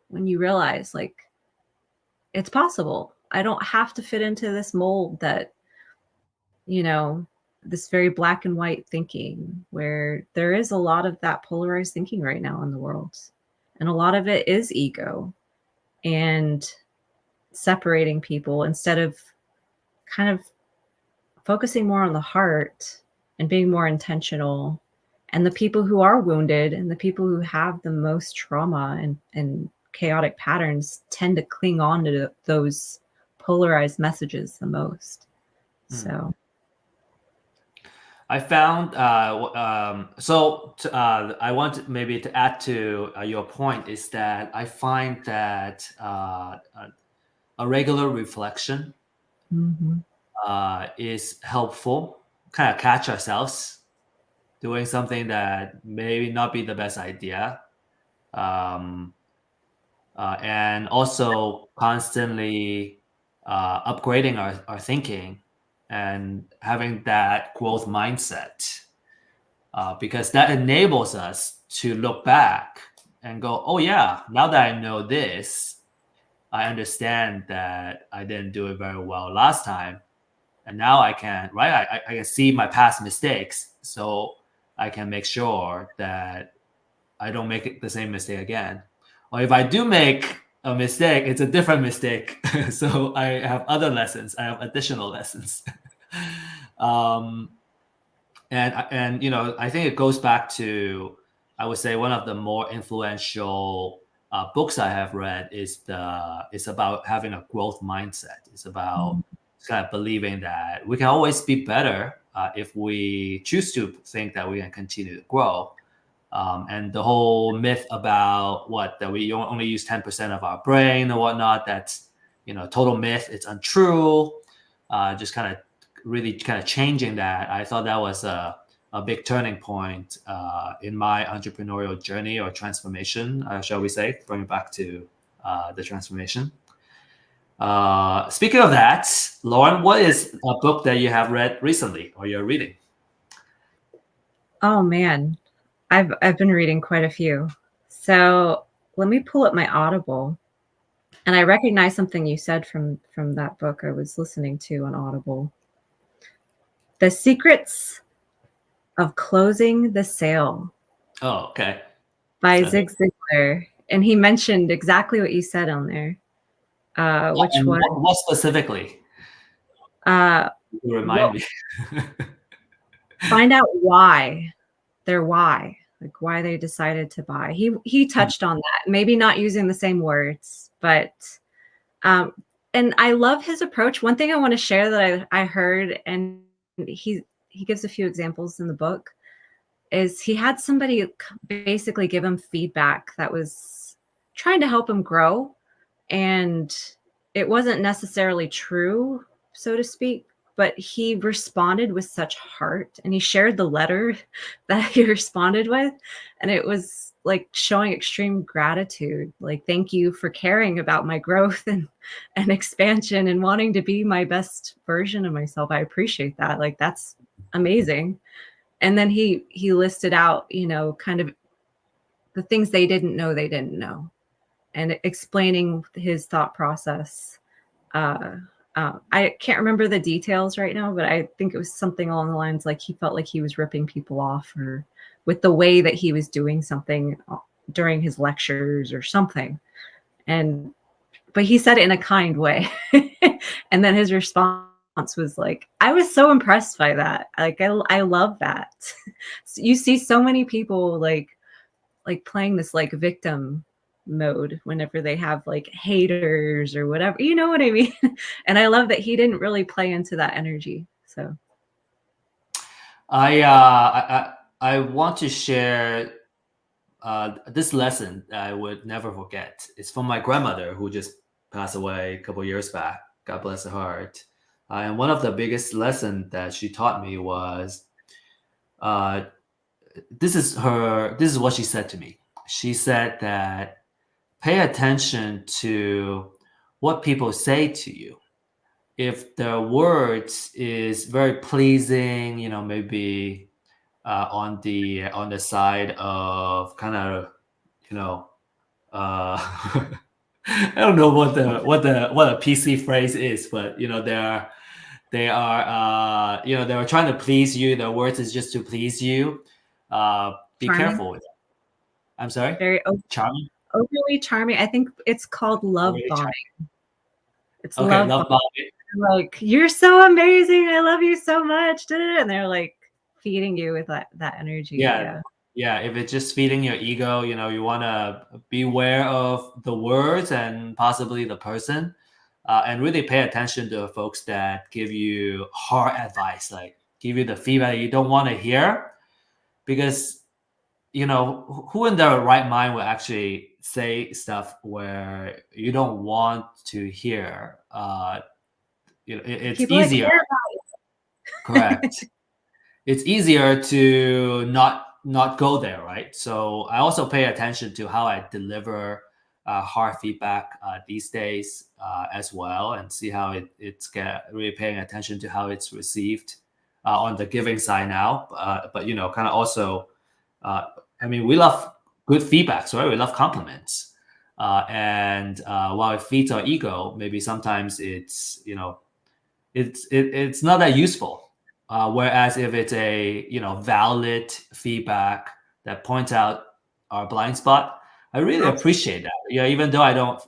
when you realize, like, it's possible. I don't have to fit into this mold that, you know, this very black and white thinking, where there is a lot of that polarized thinking right now in the world. And a lot of it is ego. and separating people instead of kind of focusing more on the heart and being more intentional. And the people who are wounded and the people who have the most trauma and chaotic patterns tend to cling on to those polarized messages the most. So I found I want maybe to add to your point is that I find that a regular reflection is helpful. Kind of catch ourselves doing something that maybe not be the best idea, and also constantly upgrading our thinking and having that growth mindset, because that enables us to look back and go, oh yeah, now that I know this, I understand that I didn't do it very well last time, and now I can, right? I can see my past mistakes, so I can make sure that I don't make the same mistake again. Or if I do make a mistake, it's a different mistake. So I have other lessons. I have additional lessons. um, and I think it goes back to, I would say, one of the more influential books I have read is about having a growth mindset. It's about kind of believing that we can always be better if we choose to think that we can continue to grow. And the whole myth about that we only use 10% of our brain or whatnot, that's total myth. It's untrue. Just kind of really kind of changing that. I thought that was a big turning point in my entrepreneurial journey or transformation, shall we say, bring it back to the transformation. Speaking of that, Lauren, what is a book that you have read recently or you're reading? Oh man, I've been reading quite a few. So let me pull up my Audible. And I recognize something you said from that book I was listening to on Audible. The Secrets of Closing the Sale. Oh, okay. By Zig Ziglar. And he mentioned exactly what you said on there. Which was what specifically? Remind me. Find out why. Like why they decided to buy. He touched on that. Maybe not using the same words, but and I love his approach. One thing I want to share that I heard, and he gives a few examples in the book, is he had somebody basically give him feedback that was trying to help him grow. And it wasn't necessarily true, so to speak, but he responded with such heart, and he shared the letter that he responded with. And it was like showing extreme gratitude. Like, thank you for caring about my growth and expansion and wanting to be my best version of myself. I appreciate that. Like, that's amazing. And then he listed out, kind of the things they didn't know and explaining his thought process. I can't remember the details right now, but I think it was something along the lines like he felt like he was ripping people off, or with the way that he was doing something during his lectures or something. But he said it in a kind way. And then his response was like, I was so impressed by that. Like, I love that. You see so many people like playing this like victim mode whenever they have like haters or whatever, you know what I mean? And I love that he didn't really play into that energy. So I want to share this lesson that I would never forget. It's from my grandmother, who just passed away a couple of years back. God bless her heart. And one of the biggest lessons that she taught me was, this is what she said to me. She said that pay attention to what people say to you. If their words is very pleasing, maybe on the side of kind of, I don't know what a PC phrase is, but they are trying to please you. Their words is just to please you. Be charming. careful with that. I'm sorry. Very Charming. overly charming. I think it's called love Overly bombing. charming. It's Okay, love love bombing. bombing. Like, "You're so amazing. I love you so much." Da, da, da, and they're like feeding you with that energy. Yeah, Yeah. yeah. If it's just feeding your ego, you want to beware of the words and possibly the person, and really pay attention to folks that give you hard advice, like give you the feedback you don't want to hear, because who in their right mind will actually say stuff where you don't want to hear. It's People I easier, care about. correct. It's easier to not go there, right? So I also pay attention to how I deliver hard feedback these days as well, and see how really paying attention to how it's received on the giving side now. But kind of also, uh, I mean, we love good feedbacks, right? We love compliments, and while it feeds our ego, maybe sometimes it's not that useful. Whereas if it's a valid feedback that points out our blind spot, I really Absolutely. appreciate that. Yeah, even though I don't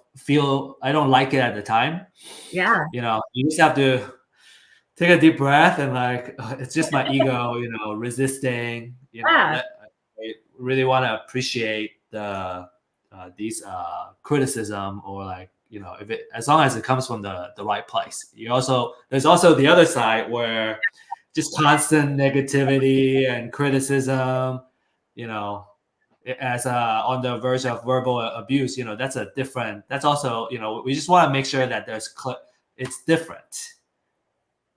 like it at the time. Yeah. You just have to take a deep breath and like it's just my ego, resisting. Yeah. I really want to appreciate these criticism, or like if it as long as it comes from the right place. There's also the other side where just constant negativity and criticism, you know as on the verge of verbal abuse. That's also, we just want to make sure that it's different,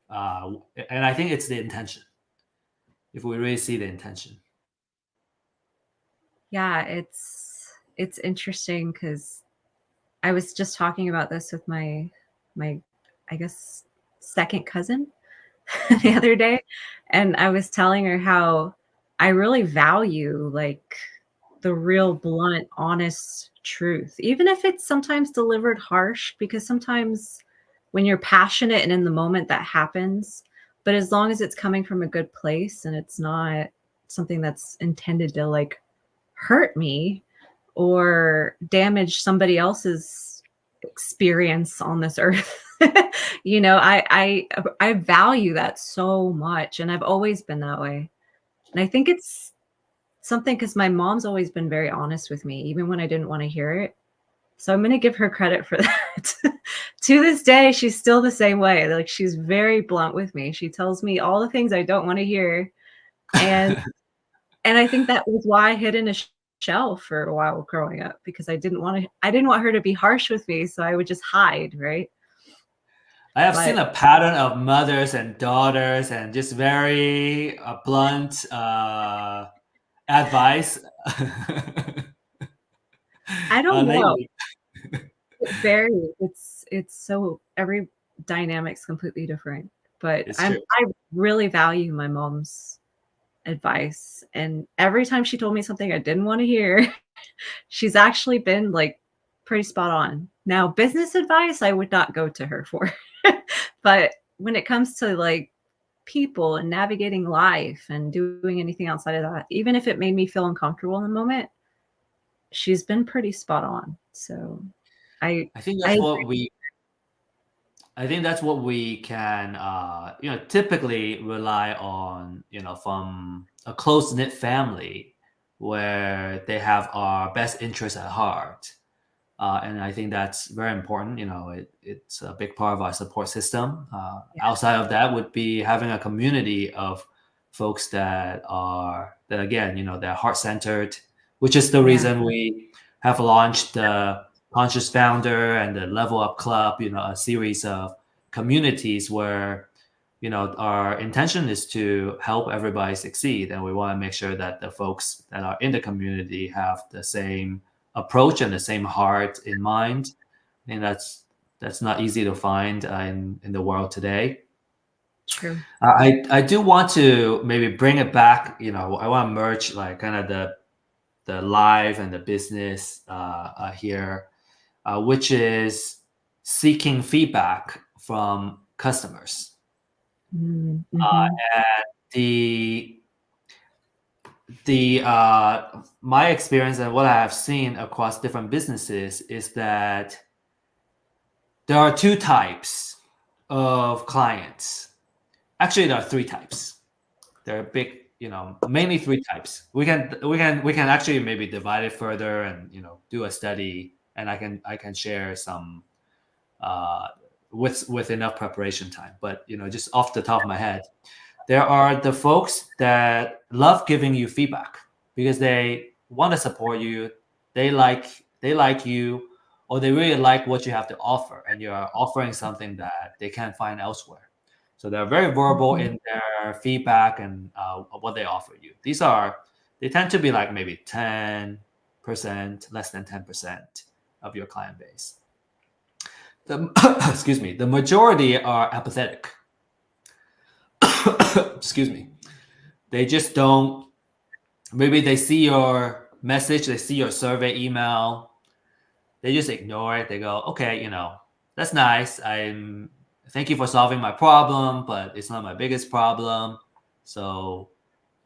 and I think it's the intention, if we really see the intention. Yeah, it's interesting because I was just talking about this with my I guess second cousin the Mhm. other day, and I was telling her how I really value like the real blunt, honest truth, even if it's sometimes delivered harsh, because sometimes when you're passionate and in the moment that happens, but as long as it's coming from a good place and it's not something that's intended to like hurt me or damage somebody else's experience on this earth. I value that so much, and I've always been that way. And I think it's something because my mom's always been very honest with me, even when I didn't want to hear it. So I'm going to give her credit for that. To this day, she's still the same way. Like, she's very blunt with me. She tells me all the things I don't want to hear, and I think that was why I hid in a shell for a while growing up, because I didn't want her to be harsh with me, so I would just hide, right? I have seen But a pattern of mothers and daughters and just very blunt advice I don't know. lately. It varies. It's so every dynamic's completely different. But It's true. I really value my mom's advice, and every time she told me something I didn't want to hear, she's actually been like pretty spot on. Now, business advice I would not go to her for. But when it comes to like people and navigating life and doing anything outside of that, even if it made me feel uncomfortable in the moment, she's been pretty spot on. So I I think I that's what we I think that's what we can, typically rely on, from a close knit family where they have our best interests at heart. And I think that's very important. It's a big part of our support system. Outside of that would be having a community of folks that again, they're heart centered, which is the yeah, reason we have launched the Conscious Founder and the Level Up Club. A series of communities where our intention is to help everybody succeed, and we want to make sure that the folks that are in the community have the same approach and the same heart in mind. And that's not easy to find in the world today. true. I do want to maybe bring it back. I want to merge like kind of the live and the business here, which is seeking feedback from customers. Mm, Uh, mhm. the the my experience and what I have seen across different businesses is that there are two types of clients. Actually, there are three types. There are big, mainly three types. We can actually maybe divide it further and do a study, and I can share some with enough preparation time. But just off the top of my head, there are the folks that love giving you feedback because they want to support you. They like you, or they really like what you have to offer, and you're offering something that they can't find elsewhere. So they're very verbal Mhm. in their feedback and what they offer you. They tend to be like maybe 10%, less than 10% of your client base. The excuse me, the majority are apathetic. Excuse me. They just don't. Maybe they see your message, they see your survey email, they just ignore it. They go, okay, that's nice. Thank you for solving my problem, but it's not my biggest problem. So,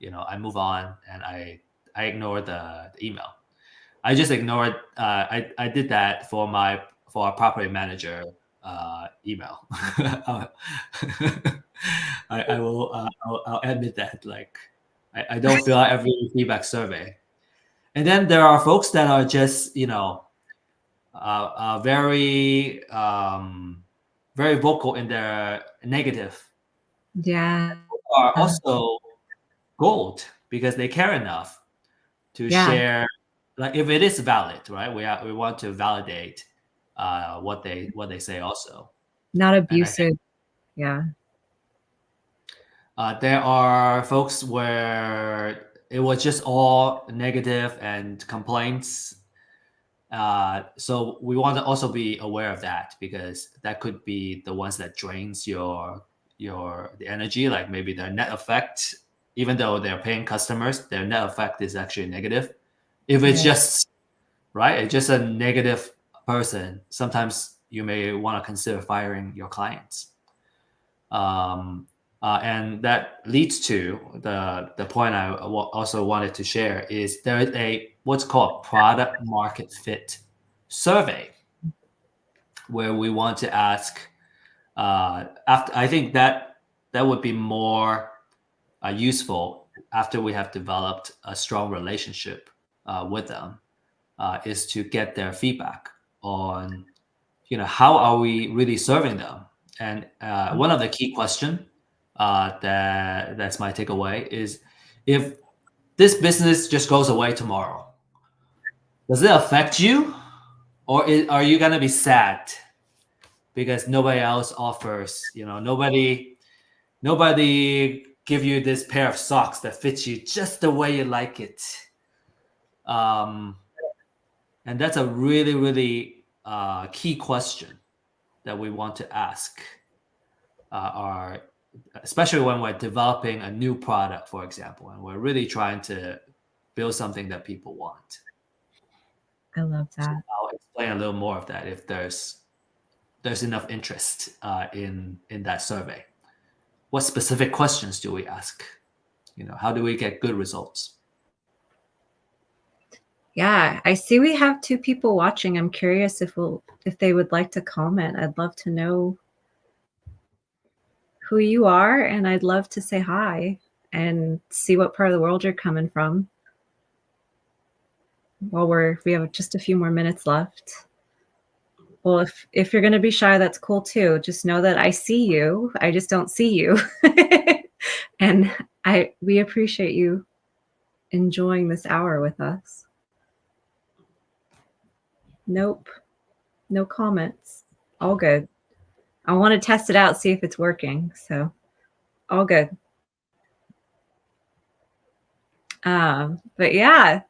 I move on and I ignore the email. I just ignored. I did that for our property manager email. I will. I'll admit that. Like, I don't fill out every feedback survey. And then there are folks that are just very very vocal in their negative. Yeah. Are also gold because they care enough to Yeah. share, like if it is valid, right? We want to validate what they say also. Not And I think abusive. Yeah. there are folks where it was just all negative and complaints. So we want to also be aware of that because that could be the ones that drains the energy. Like maybe their net effect, even though they're paying customers, their net effect is actually negative. If it's Right. just right, it's just a negative person, sometimes you may want to consider firing your clients. Um, and that leads to the point I also wanted to share is there is a what's called product market fit survey where we want to ask after I think that would be more useful after we have developed a strong relationship with them is to get their feedback on how are we really serving them. And one of the key question that's my takeaway is if this business just goes away tomorrow, does it affect you, or are you gonna be sad because nobody else offers? Nobody give you this pair of socks that fits you just the way you like it. Um, and that's a really, really key question that we want to ask our, especially when we're developing a new product, for example, and we're really trying to build something that people want. I love So that. I'll explain a little more of that if there's enough interest in that survey. What specific questions do we ask? How do we get good results? Yeah, I see we have two people watching. I'm curious if they would like to comment. I'd love to know who you are, and I'd love to say hi and see what part of the world you're coming from. While we have just a few more minutes left. Well, if you're going to be shy, that's cool too. Just know that I see you. I just don't see you. And we appreciate you enjoying this hour with us. Nope. No comments. All good. I want to test it out, see if it's working. So all good. But yeah,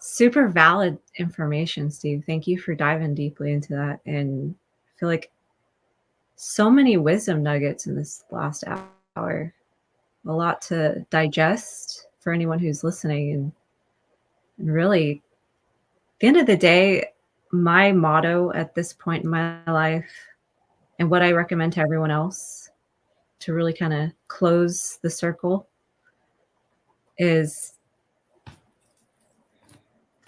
super valid information, Steve. Thank you for diving deeply into that. And I feel like so many wisdom nuggets in this last hour. A lot to digest for anyone who's listening. And really, at the end of the day, my motto at this point in my life and what I recommend to everyone else to really kind of close the circle is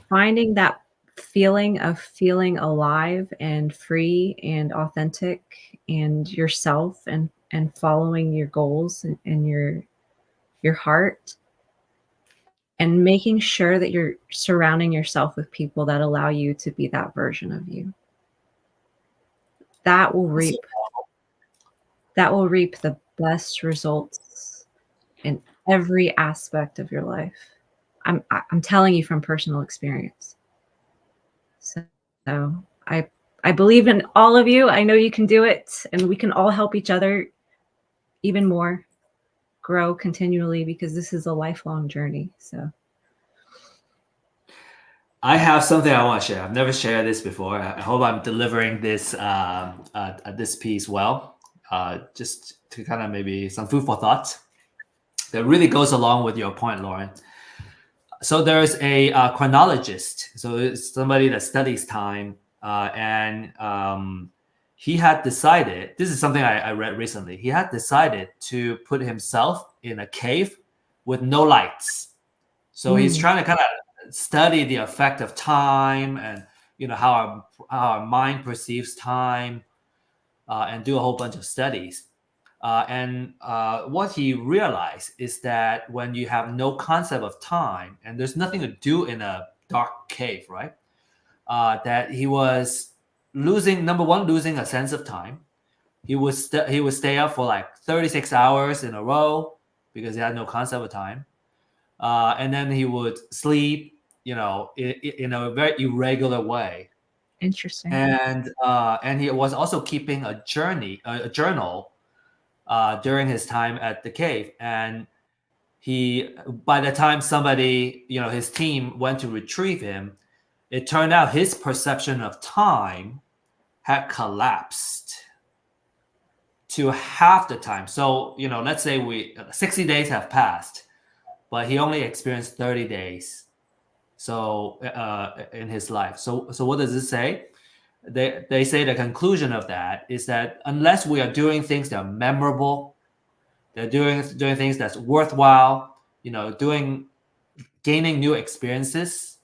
finding that feeling of feeling alive and free and authentic and yourself and following your goals and your heart and making sure that you're surrounding yourself with people that allow you to be that version of you. That will reap the best results in every aspect of your life. I'm telling you from personal experience. So I believe in all of you. I know you can do it, and we can all help each other even more grow continually because this is a lifelong journey. So I have something I want to share. I've never shared this before. I hope I'm delivering this this piece well. Just to kind of maybe some food for thought that really goes along with your point, Lauren. So there's a chronologist. So it's somebody that studies time, and he had decided. This is something I read recently. He had decided to put himself in a cave with no lights. So he's trying to kind of study the effect of time and how our mind perceives time, and do a whole bunch of studies. And what he realized is that when you have no concept of time and there's nothing to do in a dark cave, right? That he was losing, number one, losing a sense of time. He would stay up for like 36 hours in a row because he had no concept of time. And then he would sleep, in a very irregular way. interesting. And he was also keeping a journal during his time at the cave. And by the time somebody, his team went to retrieve him, it turned out his perception of time had collapsed to half the time. So, let's say 60 days have passed, but he only experienced 30 days. So in his life. So what does it say? They say the conclusion of that is that unless we are doing things that are memorable, they're doing things that's worthwhile, gaining new experiences.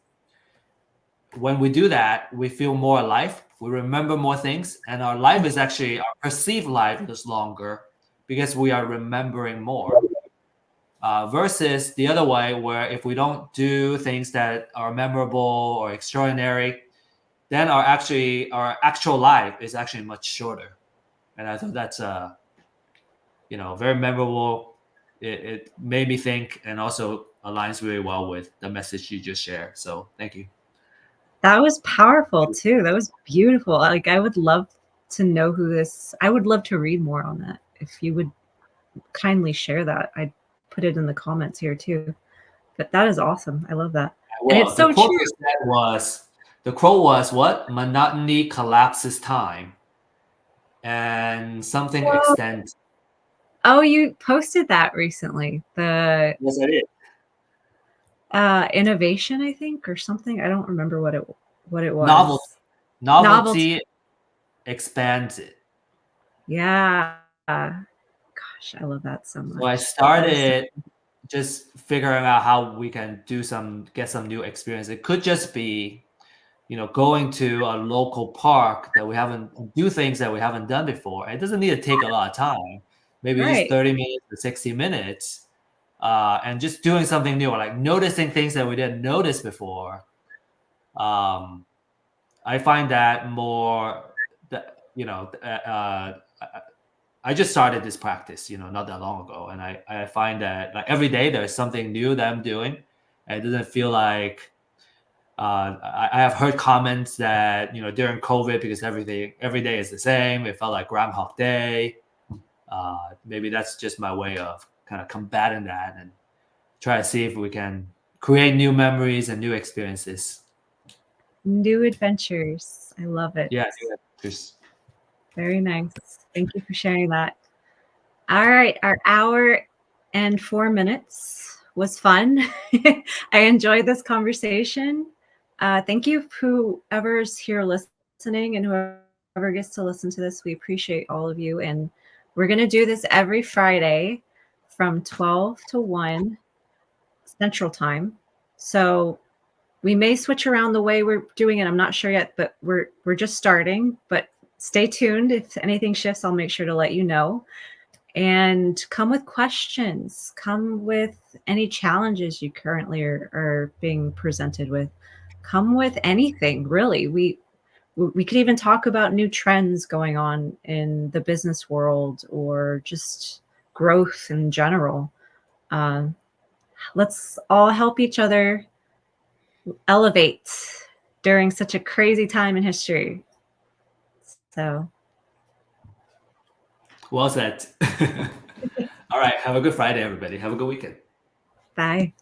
When we do that, we feel more alive. We remember more things, and our perceived life is longer because we are remembering more. Versus the other way, where if we don't do things that are memorable or extraordinary, then our actual life is actually much shorter. And I thought that's very memorable. It made me think, and also aligns really well with the message you just shared. So thank you. That was powerful too. That was beautiful. Like I would love to know I would love to read more on that. If you would kindly share that, I'd put it in the comments here too. But that is awesome. I love that. Well, And it's so true. The quote was what? Monotony collapses time, and something extends. Oh, you posted that recently. The Yes, I did. innovation, I think, or something. I don't remember what it was. Novelty expands it. Yeah. Gosh, I love that so much. So I started just figuring out how we can get some new experience. It could just be, going to a local park do things that we haven't done before. It doesn't need to take a lot of time. Maybe just 30 minutes to 60 minutes. And just doing something new, or like noticing things that we didn't notice before. I find that more I just started this practice, not that long ago. And I find that like every day there's something new that I'm doing. And it doesn't feel like I have heard comments that, during COVID, because every day is the same, it felt like Groundhog Day. Maybe that's just my way of kind of combating that and try to see if we can create new memories and new experiences. New adventures. I love it. Yeah, new adventures. Very nice. Thank you for sharing that. All right. Our hour and 4 minutes was fun. I enjoyed this conversation. Thank you, whoever's here listening and whoever gets to listen to this. We appreciate all of you. And we're going to do this every Friday from 12 to 1 Central Time. So We may switch around the way we're doing it. I'm not sure yet, but we're just starting. But stay tuned. If anything shifts, I'll make sure to let you know. And come with questions. Come with any challenges you currently are being presented with. Come with anything, really. We could even talk about new trends going on in the business world or just growth in general. Um, let's all help each other elevate during such a crazy time in history. So, Well said. All right. Have a good Friday, everybody. Have a good weekend. bye.